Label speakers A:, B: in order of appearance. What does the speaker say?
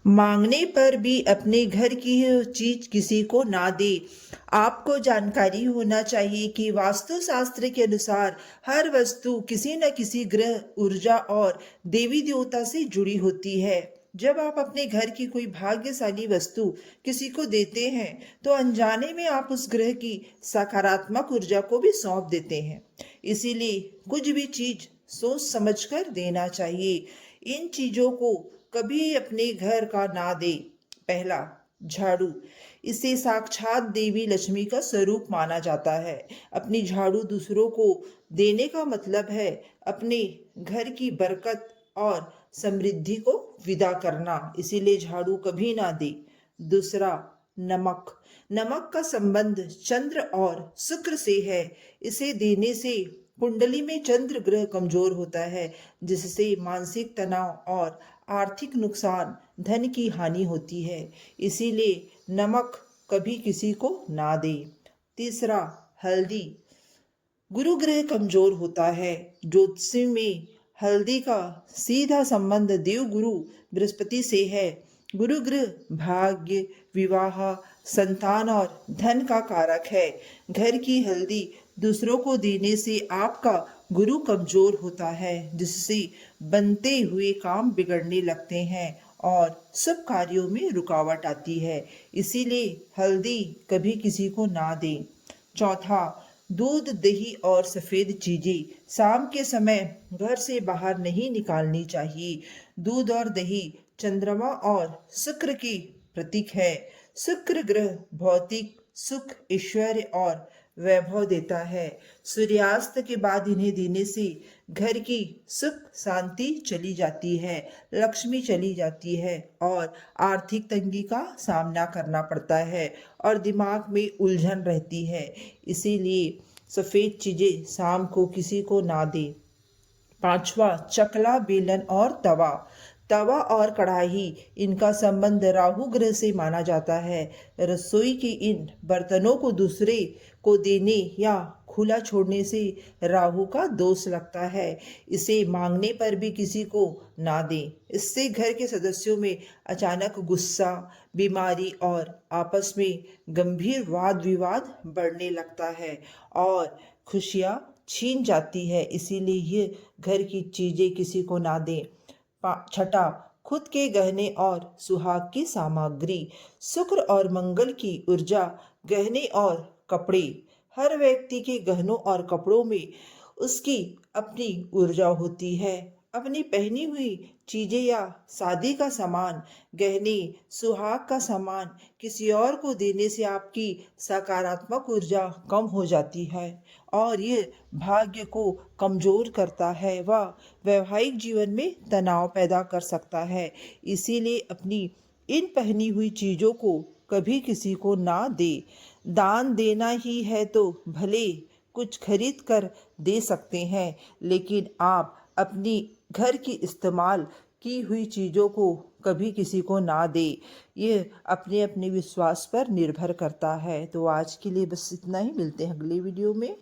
A: मांगने पर भी अपने घर की चीज किसी को ना दे। आपको जानकारी होना चाहिए कि वास्तुशास्त्र के अनुसार हर वस्तु किसी न किसी ग्रह ऊर्जा और देवी देवता से जुड़ी होती है। जब आप अपने घर की कोई भाग्यशाली वस्तु किसी को देते हैं तो अनजाने में आप उस ग्रह की सकारात्मक ऊर्जा को भी सौंप देते हैं। इसीलिए कुछ भी चीज सोच समझकर देना चाहिए। इन चीजों को कभी अपने घर का ना दे। पहला, झाड़ू। इसे साक्षात देवी लक्ष्मी का स्वरूप माना जाता है। अपनी झाड़ू दूसरों को देने का मतलब है अपने घर की बरकत और समृद्धि को विदा करना। इसीलिए झाड़ू कभी ना दे। दूसरा, नमक। नमक का संबंध चंद्र और शुक्र से है। इसे देने से कुंडली में चंद्र ग्रह कमजोर होता है, जिससे मानसिक तनाव और आर्थिक नुकसान, धन की हानि होती है। इसीलिए नमक कभी किसी को ना दे। तीसरा, हल्दी। गुरु ग्रह कमजोर होता है। ज्योतिष में हल्दी का सीधा संबंध देव गुरु बृहस्पति से है। गुरु ग्रह भाग्य, विवाह, संतान और धन का कारक है। घर की हल्दी दूसरों को देने से आपका गुरु कमजोर होता है, जिससे बनते हुए काम बिगड़ने लगते हैं और सब कार्यों में रुकावट आती है। इसीलिए हल्दी कभी किसी को ना दें। चौथा, दूध, दही और सफ़ेद चीज़ें शाम के समय घर से बाहर नहीं निकालनी चाहिए। दूध और दही चंद्रमा और शुक्र की प्रतीक है। शुक्र ग्रह भौतिक सुख, ऐश्वर्य और वैभव देता है। सूर्यास्त के बाद इन्हें देने से घर की सुख शांति चली जाती है, लक्ष्मी चली जाती है और आर्थिक तंगी का सामना करना पड़ता है और दिमाग में उलझन रहती है। इसीलिए सफ़ेद चीज़ें शाम को किसी को ना दे। पांचवा, चकला, बेलन और तवा। तवा और कढ़ाई, इनका संबंध राहु ग्रह से माना जाता है। रसोई के इन बर्तनों को दूसरे को देने या खुला छोड़ने से राहु का दोष लगता है। इसे मांगने पर भी किसी को ना दें। इससे घर के सदस्यों में अचानक गुस्सा, बीमारी और आपस में गंभीर वाद विवाद बढ़ने लगता है और खुशियाँ छीन जाती है। इसीलिए ये घर की चीज़ें किसी को ना दें। छठा, खुद के गहने और सुहाग की सामग्री। शुक्र और मंगल की ऊर्जा, गहने और कपड़े। हर व्यक्ति के गहनों और कपड़ों में उसकी अपनी ऊर्जा होती है। अपनी पहनी हुई चीजें या शादी का सामान, गहने, सुहाग का सामान किसी और को देने से आपकी सकारात्मक ऊर्जा कम हो जाती है और ये भाग्य को कमजोर करता है व वैवाहिक जीवन में तनाव पैदा कर सकता है। इसीलिए अपनी इन पहनी हुई चीज़ों को कभी किसी को ना दे। दान देना ही है तो भले कुछ खरीद कर दे सकते हैं, लेकिन आप अपनी घर की इस्तेमाल की हुई चीज़ों को कभी किसी को ना दे। ये अपने अपने विश्वास पर निर्भर करता है। तो आज के लिए बस इतना ही। मिलते हैं अगली वीडियो में।